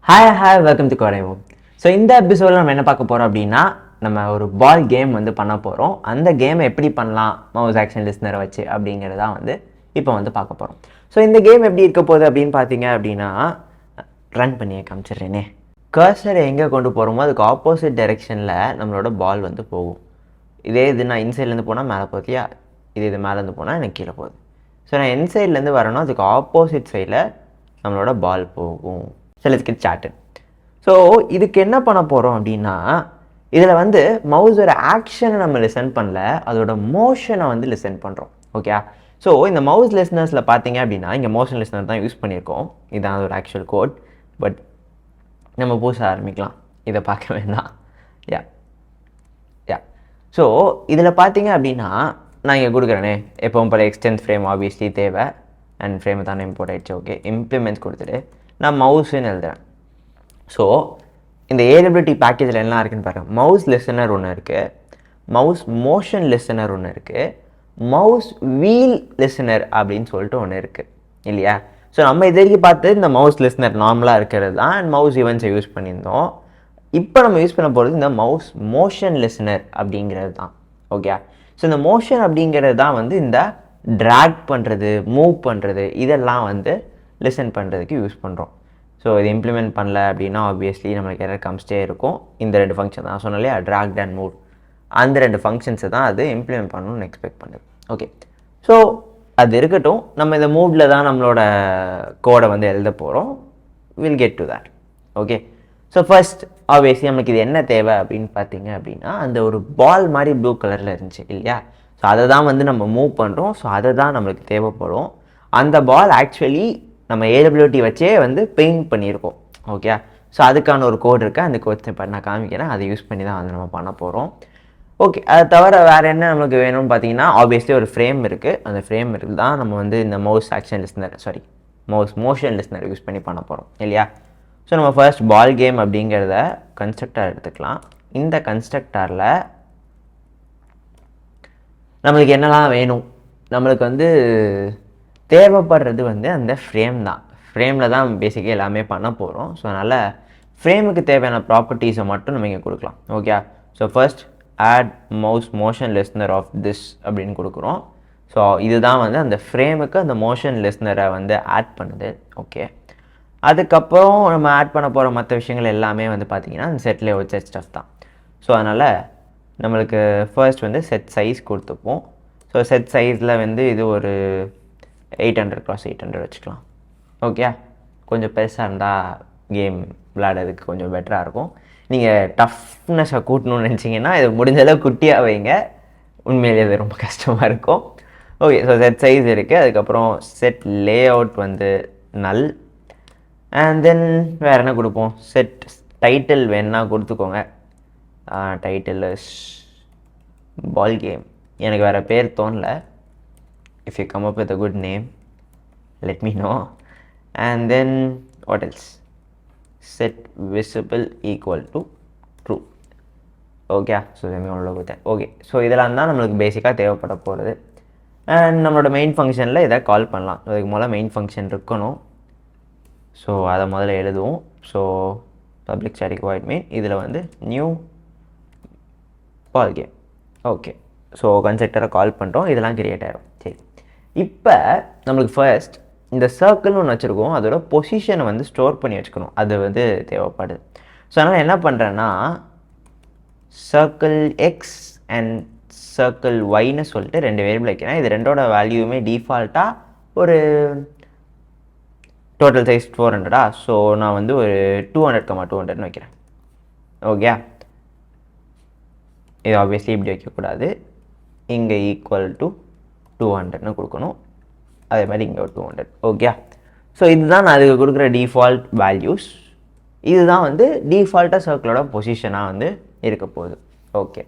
Hi welcome to கோரைவோ. So இந்த எபிசோடில் நம்ம என்ன பார்க்க போகிறோம் அப்படின்னா, நம்ம ஒரு பால் கேம் வந்து பண்ண போகிறோம். அந்த கேமை எப்படி பண்ணலாம் மவுஸ் ஆக்ஷன் லிஸ்னரை வச்சு அப்படிங்கிறதான் வந்து இப்போ வந்து பார்க்க போகிறோம். ஸோ இந்த கேம் எப்படி இருக்க போகுது அப்படின்னு பார்த்தீங்க அப்படின்னா, ரன் பண்ணியே காமிச்சிடுறேனே. கர்சரை எங்கே கொண்டு போகிறோமோ அதுக்கு ஆப்போசிட் டைரெக்ஷனில் நம்மளோட பால் வந்து போகும். இதே இது நான் இன்சைட்லேருந்து போனால் மேலே போகுதியா, இது மேலேருந்து போனால் எனக்கு கீழே போகுது. ஸோ நான் இன்சைட்லேருந்து வரணும், அதுக்கு ஆப்போசிட் சைடில் நம்மளோட பால் போகும். So let's get started. So இதுக்கு என்ன பண்ண போகிறோம் அப்படின்னா, இதில் வந்து மவுஸோட ஆக்ஷனை நம்ம லிசன் பண்ணல, அதோட மோஷனை வந்து லிசன் பண்ணுறோம். ஓகே. ஸோ இந்த மவுஸ் லிஸ்னர்ஸில் பார்த்தீங்க அப்படின்னா, இங்கே மோஷன் லிஸ்னர் தான் யூஸ் பண்ணியிருக்கோம். இதுதான் ஒரு ஆக்சுவல் கோட். பட் நம்ம புதுசாக ஆரம்பிக்கலாம், இதை பார்க்க வேண்டாம். யா யா ஸோ இதில் பார்த்தீங்க அப்படின்னா, நான் இங்கே கொடுக்குறேனே எப்பவும் போல எக்ஸ்டென்ஸ் ஃப்ரேம் ஆப்வியஸ்லி தேவை. அண்ட் ஃப்ரேம் தானே இம்போர்ட் ஆகிடுச்சு. ஓகே, இம்ப்ளிமெண்ட்ஸ் கொடுத்துட்டு நான் மவுஸுன்னு எழுதுறேன். ஸோ இந்த AWT பேக்கேஜில் என்ன இருக்குன்னு பாருங்கள். மவுஸ் லிசனர் ஒன்று இருக்குது, மவுஸ் மோஷன் லிசனர் ஒன்று இருக்குது, மவுஸ் வீல் லிசனர் அப்படின்னு சொல்லிட்டு ஒன்று இருக்குது இல்லையா. ஸோ நம்ம இது வரைக்கும் பார்த்து இந்த மவுஸ் லிசனர் நார்மலாக இருக்கிறது தான், அண்ட் மவுஸ் ஈவெண்ட்ஸை யூஸ் பண்ணியிருந்தோம். இப்போ நம்ம யூஸ் பண்ண போகிறது இந்த மவுஸ் மோஷன் லிசனர் அப்படிங்கிறது தான். ஓகே. ஸோ இந்த மோஷன் அப்படிங்கிறது தான் வந்து இந்த ட்ராக் பண்ணுறது, மூவ் பண்ணுறது, இதெல்லாம் வந்து லிசன் பண்ணுறதுக்கு யூஸ் பண்ணுறோம். ஸோ இது இம்ப்ளிமெண்ட் பண்ணல அப்படின்னா ஆப்வியஸ்லி நம்மளுக்கு எரர் காமிச்சிட்டே இருக்கும். இந்த 2 ஃபங்க்ஷன் தான் சொன்னேன் இல்லையா, ட்ராக் அண்ட் மூவ், அந்த 2 ஃபங்க்ஷன்ஸை தான் அது இம்ப்ளிமெண்ட் பண்ணணும்னு எக்ஸ்பெக்ட் பண்ணுது. ஓகே. ஸோ அது இருக்கட்டும், நம்ம இந்த மூடில் தான் நம்மளோட கோடை வந்து எழுத போகிறோம். Will get to that. Okay. So first obviously நமக்கு இது என்ன தேவை அப்படின்னு பார்த்தீங்க அப்படின்னா, அந்த ஒரு பால் மாதிரி ப்ளூ கலரில் இருந்துச்சு இல்லையா. ஸோ அதை தான் வந்து நம்ம மூவ் பண்ணுறோம். ஸோ அதை தான் நம்மளுக்கு தேவைப்படும். அந்த பால் ஆக்சுவலி நம்ம AWT வச்சே வந்து பெயிண்ட் பண்ணியிருக்கோம். ஓகே. ஸோ அதுக்கான ஒரு கோட் இருக்குது, அந்த கோட்ஸ் இப்போ நான் காமிக்கிறேன், அதை யூஸ் பண்ணி தான் வந்து நம்ம பண்ண போகிறோம். ஓகே. அதை தவிர வேறு என்ன நம்மளுக்கு வேணும்னு பார்த்தீங்கன்னா, ஆப்வியஸ்லி ஒரு ஃப்ரேம் இருக்குது. அந்த ஃப்ரேம் இருக்குது தான் நம்ம வந்து இந்த mouse action listener mouse motion listener use பண்ணி பண்ண போகிறோம் இல்லையா. ஸோ நம்ம ஃபர்ஸ்ட் பால் கேம் அப்படிங்கிறத கன்ஸ்ட்ரக்டர் எடுத்துக்கலாம். இந்த கன்ஸ்ட்ரக்டரில் நம்மளுக்கு என்னெல்லாம் வேணும், நம்மளுக்கு வந்து தேவைப்படுறது வந்து அந்த ஃப்ரேம் தான். ஃப்ரேமில் தான் பேசிக்காக எல்லாமே பண்ண போகிறோம். ஸோ அதனால் ஃப்ரேமுக்கு தேவையான ப்ராப்பர்ட்டிஸை மட்டும் நம்ம இங்கே கொடுக்கலாம். Okay. So first add mouse motion listener of this அப்படின்னு கொடுக்குறோம். ஸோ இதுதான் வந்து அந்த ஃப்ரேமுக்கு அந்த மோஷன் லிஸ்னரை வந்து ஆட் பண்ணுது. ஓகே. அதுக்கப்புறம் நம்ம ஆட் பண்ண போகிற மற்ற விஷயங்கள் எல்லாமே வந்து பார்த்திங்கன்னா அந்த செட்டில் வச்ச ஸ்டஃப் தான். ஸோ அதனால் நம்மளுக்கு ஃபர்ஸ்ட் வந்து செட் சைஸ் கொடுத்துப்போம். ஸோ செட் சைஸில் வந்து இது ஒரு 800x800 வச்சுக்கலாம். ஓகே. கொஞ்சம் பெருசாக இருந்தால் கேம் விளையாடுறதுக்கு கொஞ்சம் பெட்டராக இருக்கும். நீங்கள் டஃப்னஸை கூட்டணும்னு நினச்சிங்கன்னா இது முடிஞ்சளவு குட்டியாக வைங்க, உண்மையிலே அது ரொம்ப கஷ்டமாக இருக்கும். ஓகே. ஸோ செட் சைஸ் இருக்குது. அதுக்கப்புறம் செட் லே அவுட் வந்து நல். அண்ட் தென் வேறு என்ன கொடுப்போம், செட் டைட்டில் வேணுன்னா கொடுத்துக்கோங்க. Title is ball game. எனக்கு வேறு பேர் தோணலை. If you come up with a good name, let me know. And then what else? Set visible equal to true. Okay. So semicolon கொடுத்தேன். ஓகே. ஸோ இதெல்லாம் தான் நம்மளுக்கு பேசிக்காக தேவைப்பட போகிறது. அண்ட் நம்மளோட மெயின் ஃபங்க்ஷனில் இதை கால் பண்ணலாம். அதுக்கு முதல்ல மெயின் ஃபங்க்ஷன் இருக்கணும். ஸோ அதை முதல்ல எழுதுவோம். So public static void main, இதில் வந்து new ball game. Okay. So கன்ஸ்ட்ரக்டரை கால் பண்ணுறோம், இதெல்லாம் கிரியேட் ஆகிடும். சரி, இப்போ நம்மளுக்கு ஃபர்ஸ்ட் இந்த சர்க்கிள்னு ஒன்று வச்சுருக்கோம், அதோட பொசிஷனை வந்து ஸ்டோர் பண்ணி வச்சுக்கணும். அது வந்து தேவைப்படுது. ஸோ அதனால் என்ன பண்ணுறேன்னா, சர்க்கிள் எக்ஸ் அண்ட் சர்க்கிள் ஒய்ன்னு சொல்லிட்டு 2 வேரியபிள் வைக்கிறேன். இது ரெண்டோட வேல்யூமே டிஃபால்ட்டாக ஒரு டோட்டல் சைஸ் 400. ஸோ நான் வந்து ஒரு 200,200ன்னு வைக்கிறேன். ஓகே. இது ஆப்வியஸ்லி இப்படி வைக்கக்கூடாது, இங்கே ஈக்குவல் டு 200ன்னு கொடுக்கணும். அதே மாதிரி இங்கே ஒரு 200. ஓகே. ஸோ இதுதான் நான் அதுக்கு கொடுக்குற டிஃபால்ட் வேல்யூஸ். இதுதான் வந்து டிஃபால்ட்டாக சர்க்கிளோட பொசிஷனாக வந்து இருக்க போகுது. ஓகே.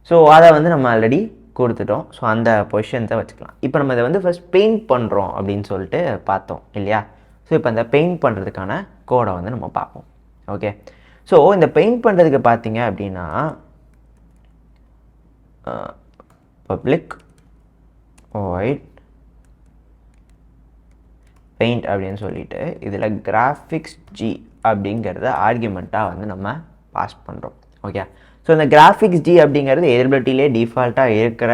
ஸோ அதை வந்து நம்ம ஆல்ரெடி கொடுத்துட்டோம். ஸோ அந்த பொசிஷன்ஸை வச்சுக்கலாம். இப்போ நம்ம இதை வந்து ஃபர்ஸ்ட் பெயிண்ட் பண்ணுறோம் அப்படின்னு சொல்லிட்டு பார்த்தோம் இல்லையா. ஸோ இப்போ அந்த பெயிண்ட் பண்ணுறதுக்கான கோடை வந்து நம்ம பார்ப்போம். ஓகே. ஸோ இந்த பெயிண்ட் பண்ணுறதுக்கு பார்த்தீங்க அப்படின்னா, பப்ளிக் void பெயிண்ட் அப்படின்னு சொல்லிட்டு இதில் கிராஃபிக்ஸ் ஜி அப்படிங்கிறத ஆர்குமெண்ட்டாக வந்து நம்ம பாஸ் பண்ணுறோம். ஓகே, ஸோ இந்த கிராஃபிக்ஸ் ஜி அப்படிங்கிறது ஏடபிள்யூடிலே டிஃபால்ட்டாக இருக்கிற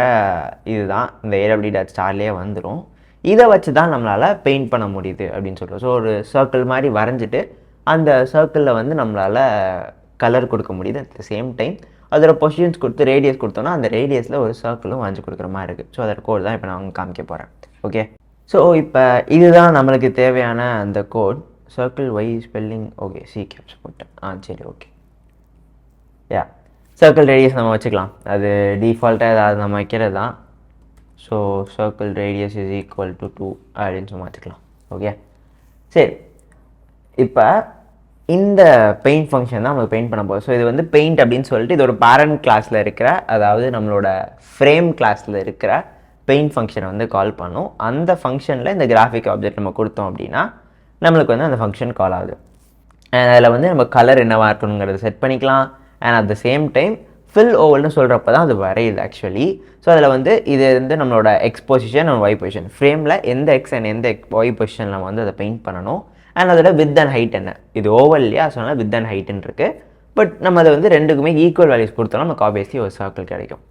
இதுதான், இந்த AWT.starலேயே வந்துடும். இதை வச்சு தான் நம்மளால் பெயிண்ட் பண்ண முடியுது அப்படின்னு சொல்கிறோம். ஸோ ஒரு சர்க்கிள் மாதிரி வரைஞ்சிட்டு அந்த சர்க்கிளில் வந்து நம்மளால் கலர் கொடுக்க முடியுது. அட் த சேம் டைம் அதோட பொசிஷன்ஸ் கொடுத்து ரேடியஸ் கொடுத்தோன்னா அந்த ரேடியஸில் ஒரு சர்க்கிளும் வரைஞ்சி கொடுக்குற மாதிரி இருக்குது. ஸோ அதோட கோட் தான் இப்போ நான் உங்களுக்கு காமிக்க போகிறேன். ஓகே, ஸோ இப்போ இதுதான் நம்மளுக்கு தேவையான அந்த code. Circle Y spelling okay, C caps போட்டேன். சரி, ஓகே. யா, சர்க்கிள் ரேடியஸ் நம்ம வச்சுக்கலாம். அது டிஃபால்ட்டாக ஏதாவது நம்ம வைக்கிறது தான். So circle radius is equal to 2 அப்படின்னு சொல்லி வச்சுக்கலாம். ஓகே, சரி. இப்போ இந்த பெயிண்ட் ஃபங்க்ஷன் தான் நம்ம பெயிண்ட் பண்ண போகிறோம். ஸோ இது வந்து பெயிண்ட் அப்படின்னு சொல்லிட்டு இது ஒரு பேரண்ட் கிளாஸில் இருக்கிற, அதாவது நம்மளோட ஃப்ரேம் கிளாஸில் இருக்கிற பெயிண்ட் ஃபங்க்ஷனை வந்து கால் பண்ணும். அந்த ஃபங்க்ஷனில் இந்த கிராஃபிக் ஆப்ஜெக்ட் நம்ம கொடுத்தோம் அப்படின்னா நம்மளுக்கு வந்து அந்த ஃபங்க்ஷன் கால் ஆகுது. அதில் வந்து நம்ம கலர் என்னவாக இருக்கணுங்கிறத செட் பண்ணிக்கலாம். And at the same time fill ஓவல்னு சொல்கிறப்ப தான் அது வரையுது ஆக்சுவலி. ஸோ அதில் வந்து இது வந்து நம்மளோட X position and Y position, ஃப்ரேமில் எந்த எக்ஸ் அண்ட் எந்த ஒய் பொசிஷன் நம்ம வந்து அதை பெயிண்ட் பண்ணணும். அண்ட் அதோட வித் அண்ட் ஹைட் என்ன, இது ஓவல் இல்லையா, ஸோ அதனால் வித் அண்ட் ஹைட்டுன்னு இருக்குது. பட் நம்ம அதை வந்து ரெண்டுக்குமே ஈக்குவல் வேல்யூஸ் கொடுத்தோம்னா நமக்கு ஆப்வியஸ்லி ஒரு சர்க்கிள் கிடைக்கும்.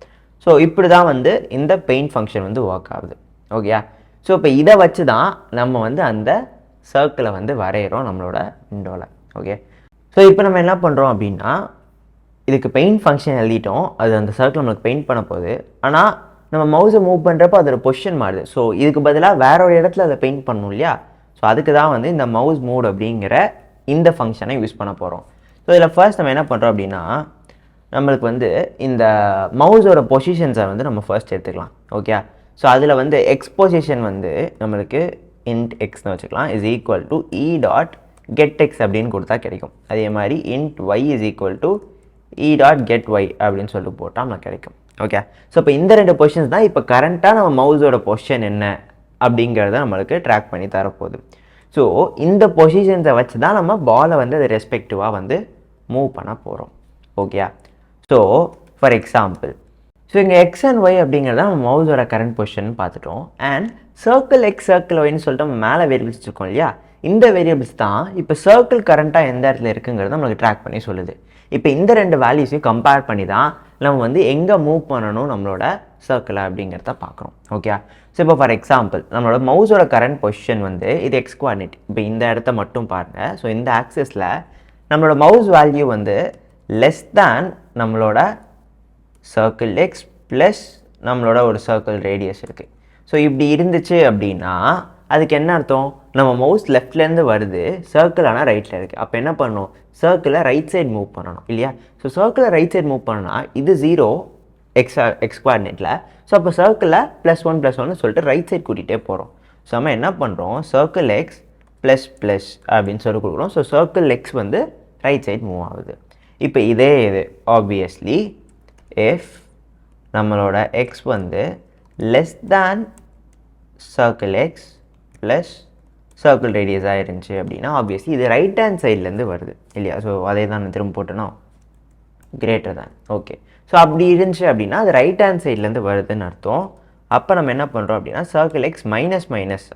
ஸோ இப்படி தான் வந்து இந்த பெயிண்ட் ஃபங்க்ஷன் வந்து ஒர்க் ஆகுது. ஓகேயா, ஸோ இப்போ இதை வச்சு தான் நம்ம வந்து அந்த சர்க்கிளை வந்து வரைகிறோம் நம்மளோட விண்டோவில். ஓகே, ஸோ இப்போ நம்ம என்ன பண்ணுறோம் அப்படின்னா இதுக்கு பெயிண்ட் ஃபங்க்ஷன் எழுதிட்டோம். அது அந்த சர்க்கிள் நம்மளுக்கு பெயிண்ட் பண்ண போகுது. ஆனால் நம்ம மவுஸை மூவ் பண்ணுறப்போ அதோட பொசிஷன் மாறுது. ஸோ இதுக்கு பதிலாக வேற ஒரு இடத்துல அதை பெயிண்ட் பண்ணணும் இல்லையா. ஸோ அதுக்கு தான் வந்து இந்த மவுஸ் மூட் அப்படிங்கிற இந்த ஃபங்க்ஷனை யூஸ் பண்ண போகிறோம். ஸோ இதில் ஃபர்ஸ்ட் நம்ம என்ன பண்ணுறோம் அப்படின்னா நம்மளுக்கு வந்து இந்த மவுஸோட பொசிஷன்ஸை வந்து நம்ம ஃபர்ஸ்ட் எடுத்துக்கலாம். ஓகே, ஸோ அதில் வந்து எக்ஸ் பொசிஷன் வந்து நம்மளுக்கு இன்ட் எக்ஸ்னு வச்சுக்கலாம், is equal to E dot get X அப்படின்னு கொடுத்தா கிடைக்கும். அதே மாதிரி int Y is equal to E dot get Y அப்படின்னு சொல்லிட்டு போட்டால் நமக்கு கிடைக்கும். ஓகே, ஸோ இப்போ இந்த ரெண்டு பொசிஷன்ஸ் தான் இப்போ கரண்ட்டாக நம்ம மவுஸோட பொசிஷன் என்ன அப்படிங்கிறத நம்மளுக்கு ட்ராக் பண்ணி தரப்போகுது. ஸோ இந்த பொசிஷன்ஸை வச்சு தான் நம்ம பாலை வந்து அதை ரெஸ்பெக்டிவாக வந்து மூவ் பண்ண போகிறோம். Okay, so for example, so இங்கே எக்ஸ் அண்ட் ஒய் அப்படிங்கிறத நம்ம மவுஸோட கரண்ட் பொசிஷன் பார்த்துட்டோம். அண்ட் சர்க்கிள் எக்ஸ் சர்க்கிள் ஒய்ன்னு சொல்லிட்டு நம்ம மேலே வேரியபிள்ஸ் இருக்கோம் இல்லையா, இந்த வேரியபிள்ஸ் தான் இப்போ சர்க்கிள் கரண்ட்டாக எந்த இடத்துல இருக்குங்கிறத நம்மளுக்கு ட்ராக் பண்ணி சொல்லுது. இப்போ இந்த ரெண்டு வேல்யூஸையும் கம்பேர் பண்ணி தான் நம்ம வந்து எங்கே மூவ் பண்ணணும் நம்மளோட சர்க்கிளை அப்படிங்கிறத பார்க்குறோம். ஓகே, ஸோ இப்போ ஃபார் எக்ஸாம்பிள் நம்மளோட மவுஸோட கரண்ட் பொசிஷன் வந்து இது எக்ஸ் கோஆர்டினேட். இப்போ இந்த இடத்த மட்டும் பாருங்கள். ஸோ இந்த ஆக்சிஸில் நம்மளோட மவுஸ் வேல்யூ வந்து லெஸ் தேன் நம்மளோட சர்க்கிள் எக்ஸ் ப்ளஸ் நம்மளோட ஒரு சர்க்கிள் ரேடியஸ் இருக்குது. ஸோ இப்படி இருந்துச்சு அப்படின்னா அதுக்கு என்ன அர்த்தம், நம்ம மவுஸ் லெஃப்ட்லேருந்து வருது, சர்க்கிள் ஆனால் ரைட்டில் இருக்குது. அப்போ என்ன பண்ணணும், சர்க்கிளை ரைட் சைடு மூவ் பண்ணணும் இல்லையா. ஸோ சர்க்கிளை ரைட் சைடு மூவ் பண்ணணும்னா இது 0 எக்ஸ் கோஆர்டினேட்டில். ஸோ அப்போ சர்க்கிளை +1 சொல்லிட்டு ரைட் சைடு கூட்டிகிட்டே போகிறோம். ஸோ நம்ம என்ன பண்ணுறோம், சர்க்கிள் எக்ஸ் ப்ளஸ் அப்படின்னு சொல்லி கொடுக்குறோம். ஸோ சர்க்கிள் எக்ஸ் வந்து ரைட் சைடு மூவ் ஆகுது. இப்போ இதே இது ஆப்வியஸ்லி இஃப் நம்மளோட எக்ஸ் வந்து less than circle X plus circle ரேடியஸாக இருந்துச்சு அப்படின்னா ஆப்வியஸ்லி இது ரைட் ஹேண்ட் சைட்லேருந்து வருது இல்லையா. ஸோ அதே தான் நான் திரும்ப போட்டேன்னா கிரேட்டர் தான். ஓகே, ஸோ அப்படி இருந்துச்சு அப்படின்னா அது ரைட் ஹேண்ட் சைட்லேருந்து வருதுன்னு அர்த்தம். அப்போ நம்ம என்ன பண்ணுறோம் அப்படின்னா சர்க்கிள் எக்ஸ் மைனஸ்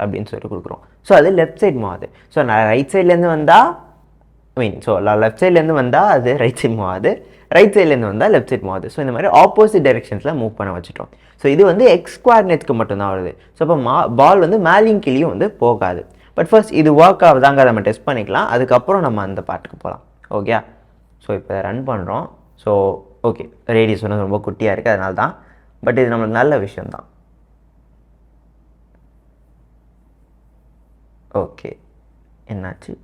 அப்படின்னு சொல்லிட்டு கொடுக்குறோம். ஸோ அது லெஃப்ட் சைட் மூவாது. ஸோ நான் ரைட் சைட்லேருந்து வந்தால் ஸோ லெஃப்ட் சைட்லேருந்து வந்தால் அது ரைட் சைட் மூவாது, ரைட் சைட்லேருந்து வந்தால் லெஃப்ட் சைட் மூவாது. ஸோ இந்த மாதிரி ஆப்போசிட் டைரெக்ஷன்ஸில் மூவ் பண்ண வச்சுட்டோம். ஸோ இது வந்து எக்ஸ் கோஆர்டினேட்ஸ்க்கு மட்டும்தான் வருது. ஸோ இப்போ பால் வந்து மேலேயும் கீழேயும் வந்து போகாது. பட் ஃபர்ஸ்ட் இது ஒர்க் ஆகுதாங்க நம்ம டெஸ்ட் பண்ணிக்கலாம், அதுக்கப்புறம் நம்ம அந்த பாட்டுக்கு போகலாம். ஓகே, ஸோ இப்போ ரன் பண்ணுறோம். ஸோ ஓகே, ரேடியஸ் வந்து ரொம்ப குட்டியாக இருக்குது அதனால தான், பட் இது நம்மளுக்கு நல்ல விஷயம்தான். ஓகே, என்னாச்சு,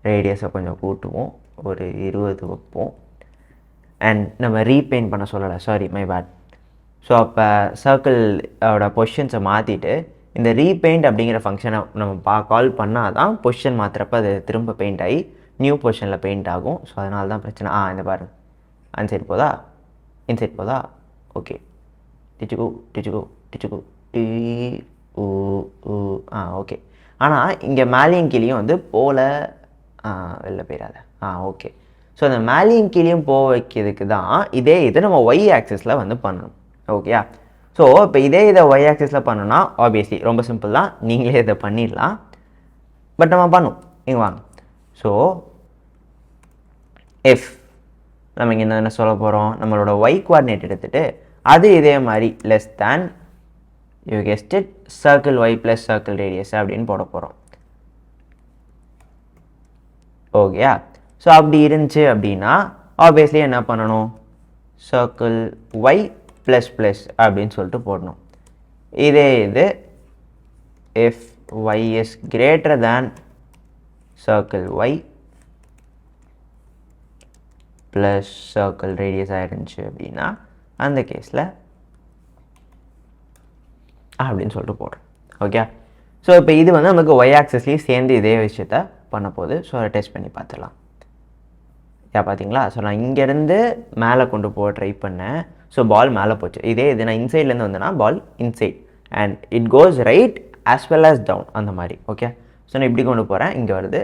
ரேடியஸை கொஞ்சம் கூட்டுவோம், ஒரு 20 வைப்போம். அண்ட் நம்ம ரீபெயிண்ட் பண்ண சொல்லலை, சாரி மை பேட். ஸோ அப்போ சர்க்கிளோட பொசிஷன்ஸை மாற்றிட்டு இந்த ரீபெயிண்ட் அப்படிங்கிற ஃபங்க்ஷனை நம்ம கால் பண்ணால் தான் பொசிஷன் மாற்றுறப்ப அது திரும்ப பெயிண்ட் ஆகி நியூ பொசிஷனில் பெயிண்ட் ஆகும். ஸோ அதனால தான் பிரச்சனை. இந்த பாருங்க, அன்சைட் போதா இன்சைட் போதா. ஓகே, டிச்சுகோ டி ஊ ஓகே. ஆனால் இங்கே மேலேயும் கீழேயும் வந்து போல வெளில போயிடாத. ஓகே, ஸோ அந்த மேலேயும் கீழேயும் போக வைக்கிறதுக்கு தான் இதே இது நம்ம ஒய் ஆக்சிஸில் வந்து பண்ணணும். ஓகேயா, ஸோ இப்போ இதை ஒய் ஆக்சிஸில் பண்ணோன்னா ஆப்வியஸ்லி ரொம்ப சிம்பிள் தான், நீங்களே இதை பண்ணிடலாம். பட் நம்ம பண்ணும் இங்கே வாங்க. ஸோ எஃப் நம்ம இங்கே என்ன சொல்ல போகிறோம், நம்மளோட ஒய் கோஆர்டினேட் எடுத்துகிட்டு அது இதே மாதிரி less than you guessed it circle Y plus circle radius அப்படின்னு போட போகிறோம். ஓகேயா? ஸோ அப்படி இருந்துச்சு அப்படின்னா ஆப்வியஸ்லி என்ன பண்ணணும், சர்க்கிள் ஒய் ப்ளஸ் ப்ளஸ் அப்படின்னு சொல்லிட்டு போடணும். இதே இது if y is greater than circle y plus circle radius ஆயிருந்துச்சு அப்படின்னா அந்த கேஸில் அப்படின்னு சொல்லிட்டு போடுறோம். ஓகே, ஸோ இப்போ இது வந்து நமக்கு ஒய் ஆக்சஸ்லேயும் சேர்ந்து இதே விஷயத்த பண்ண போகுது. ஸோ அதை டெஸ்ட் பண்ணி பார்த்துடலாம். பார்த்தீங்களா? ஸோ நான் இங்கேருந்து மேலே கொண்டு போக ட்ரை பண்ணேன். ஸோ பால் மேலே போச்சு. இதே இது நான் இன்சைட்லேருந்து வந்தேன்னா ball inside and it goes right as well as down அந்த மாதிரி. ஓகே, ஸோ நான் இப்படி கொண்டு போகிறேன், இங்கே வருது.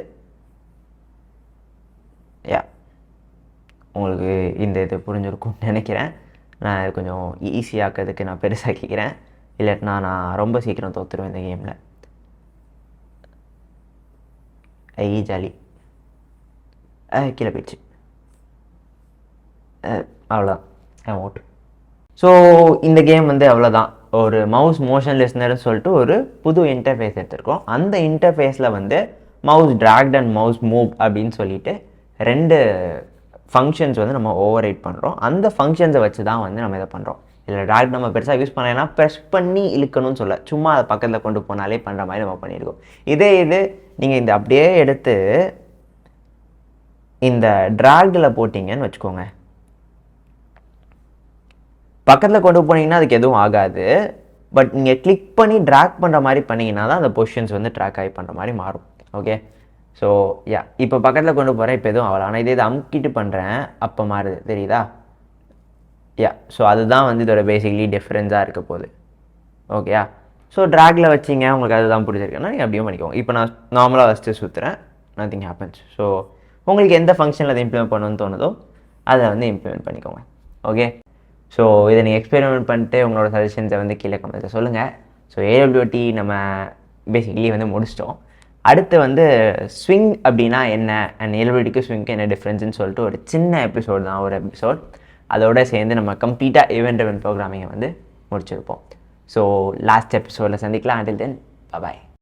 உங்களுக்கு இந்த இது புரிஞ்சிருக்கும்னு நினைக்கிறேன். நான் இது கொஞ்சம் ஈஸியாக்கிறதுக்கு நான் பெருசாக்கிக்கிறேன், இல்லாட்டினா நான் ரொம்ப சீக்கிரம் தோற்றுருவேன் இந்த கேமில். ஜாலி கீழே போயிடுச்சு, அவ்வளோதான் ஓட்டு. ஸோ இந்த கேம் வந்து அவ்வளோதான். ஒரு மவுஸ் மோஷன் லிஸ்னர்னு சொல்லிட்டு ஒரு புது இன்டர்ஃபேஸ் எடுத்துருக்கோம். அந்த இன்டர்ஃபேஸில் வந்து mouse dragged and mouse move அப்படின்னு சொல்லிட்டு 2 ஃபங்க்ஷன்ஸ் வந்து நம்ம ஓவர் ரைட் பண்ணுறோம். அந்த ஃபங்க்ஷன்ஸை வச்சு தான் வந்து நம்ம இதை பண்ணுறோம். இதில் ட்ராக்ட் நம்ம பெருசாக யூஸ் பண்ணலைன்னா ப்ரெஸ் பண்ணி இழுக்கணும்னு சொல்ல, சும்மா அதை பக்கத்தில் கொண்டு போனாலே பண்ணுற மாதிரி நம்ம பண்ணியிருக்கோம். இதே இது நீங்கள் இந்த அப்படியே எடுத்து இந்த ட்ராக்டில் போட்டிங்கன்னு வச்சுக்கோங்க, பக்கத்தில் கொண்டு போனீங்கன்னா அதுக்கு எதுவும் ஆகாது. பட் நீங்கள் கிளிக் பண்ணி ட்ராக் பண்ணுற மாதிரி பண்ணிங்கன்னா தான் அந்த பொசிஷன்ஸ் வந்து ட்ராக் ஆகி பண்ணுற மாதிரி மாறும். ஓகே, ஸோ இப்போ பக்கத்தில் கொண்டு போகிறேன், இப்போ எதுவும் ஆகலாம். ஆனால் இதே இதை அமுக்கிட்டு பண்ணுறேன், அப்போ மாறுது, தெரியுதா? ஸோ அதுதான் வந்து இதோட பேசிக்லி டிஃப்ரென்ஸாக இருக்க போகுது. ஓகேயா? ஸோ ட்ராகில் வச்சிங்க, உங்களுக்கு அதுதான் பிடிச்சிருக்குன்னா நீங்கள் அப்படியே பண்ணிக்கோங்க. இப்போ நான் நார்மலாக ஃபஸ்ட்டு சுற்றுறேன், நத்திங் ஹேப்பன்ஸ். ஸோ உங்களுக்கு எந்த ஃபங்க்ஷனில் அதை இம்ப்ளிமெண்ட் பண்ணணும்னு தோணுதோ அதை வந்து இம்ப்ளிமெண்ட் பண்ணிக்கோங்க. ஓகே, ஸோ இதை நீங்கள் எக்ஸ்பெரிமெண்ட் பண்ணிட்டு உங்களோட சஜஷன்ஸை வந்து கீழே கமெண்ட்ஸில் சொல்லுங்கள். ஸோ AWT நம்ம பேசிக்கலி வந்து முடிச்சிட்டோம். அடுத்து வந்து ஸ்விங் அப்படின்னா என்ன அண்ட் AWTக்கு ஸ்விங்க்கு என்ன டிஃப்ரென்ஸ்னு சொல்லிட்டு ஒரு சின்ன எபிசோட் தான், ஒரு எபிசோட். அதோடு சேர்ந்து நம்ம கம்ப்ளீட்டாக ஈவெண்ட் ப்ரோக்ராமிங்கை வந்து முடிச்சிருப்போம். ஸோ லாஸ்ட் எபிசோடில் சந்திக்கலாம். until then, bye bye.